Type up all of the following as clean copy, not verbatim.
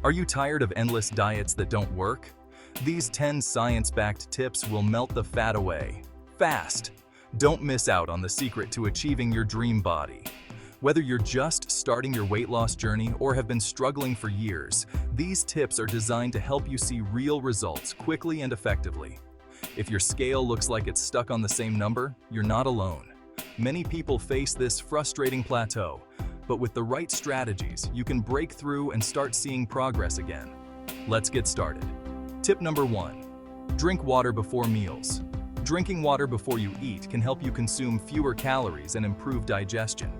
Are you tired of endless diets that don't work? These 10 science-backed tips will melt the fat away, fast. Don't miss out on the secret to achieving your dream body. Whether you're just starting your weight loss journey or have been struggling for years, these tips are designed to help you see real results quickly and effectively. If your scale looks like it's stuck on the same number, you're not alone. Many people face this frustrating plateau, but with the right strategies, you can break through and start seeing progress again. Let's get started. Tip number 1. Drink water before meals. Drinking water before you eat can help you consume fewer calories and improve digestion.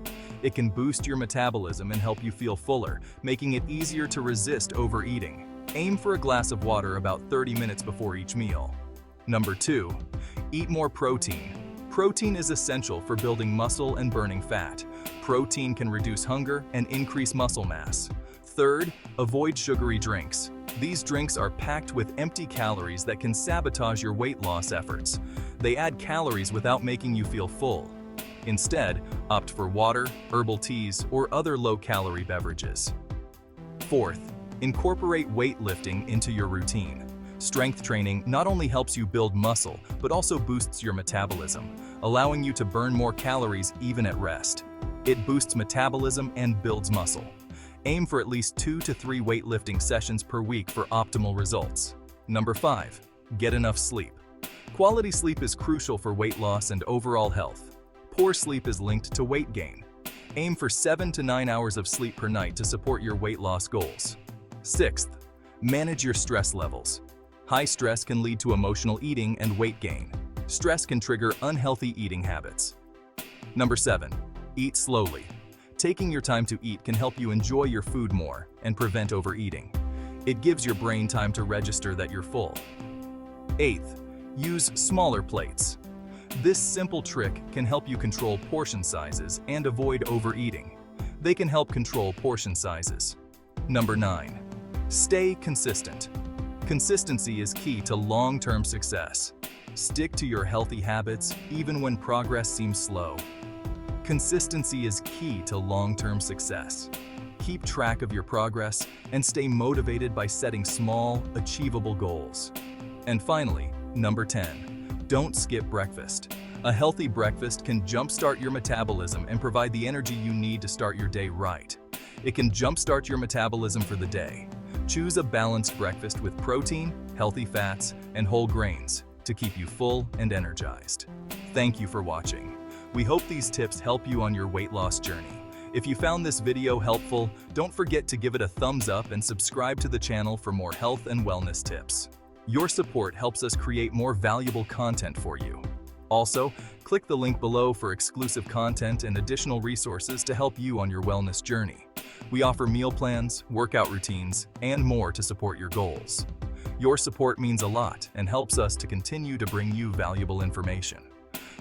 It can boost your metabolism and help you feel fuller, making it easier to resist overeating. Aim for a glass of water about 30 minutes before each meal. Number 2. Eat more protein. Protein is essential for building muscle and burning fat. Protein can reduce hunger and increase muscle mass. Third, avoid sugary drinks. These drinks are packed with empty calories that can sabotage your weight loss efforts. They add calories without making you feel full. Instead, opt for water, herbal teas, or other low-calorie beverages. Fourth, incorporate weightlifting into your routine. Strength training not only helps you build muscle, but also boosts your metabolism, allowing you to burn more calories even at rest. It boosts metabolism and builds muscle. Aim for at least 2 to 3 weightlifting sessions per week for optimal results. Number 5. Get enough sleep. Quality sleep is crucial for weight loss and overall health. Poor sleep is linked to weight gain. Aim for 7 to 9 hours of sleep per night to support your weight loss goals. Sixth, manage your stress levels. High stress can lead to emotional eating and weight gain. Stress can trigger unhealthy eating habits. Number 7. Eat slowly. Taking your time to eat can help you enjoy your food more and prevent overeating. It gives your brain time to register that you're full. Eighth, use smaller plates. This simple trick can help you control portion sizes and avoid overeating. They can help control portion sizes. Number 9. Stay consistent. Consistency is key to long-term success. Stick to your healthy habits even when progress seems slow. Consistency is key to long-term success. Keep track of your progress and stay motivated by setting small, achievable goals. And finally, number 10. Don't skip breakfast. A healthy breakfast can jumpstart your metabolism and provide the energy you need to start your day right. It can jumpstart your metabolism for the day. Choose a balanced breakfast with protein, healthy fats, and whole grains to keep you full and energized. Thank you for watching. We hope these tips help you on your weight loss journey. If you found this video helpful, don't forget to give it a thumbs up and subscribe to the channel for more health and wellness tips. Your support helps us create more valuable content for you. Also, click the link below for exclusive content and additional resources to help you on your wellness journey. We offer meal plans, workout routines, and more to support your goals. Your support means a lot and helps us to continue to bring you valuable information.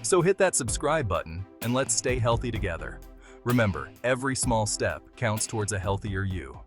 So hit that subscribe button and let's stay healthy together. Remember, every small step counts towards a healthier you.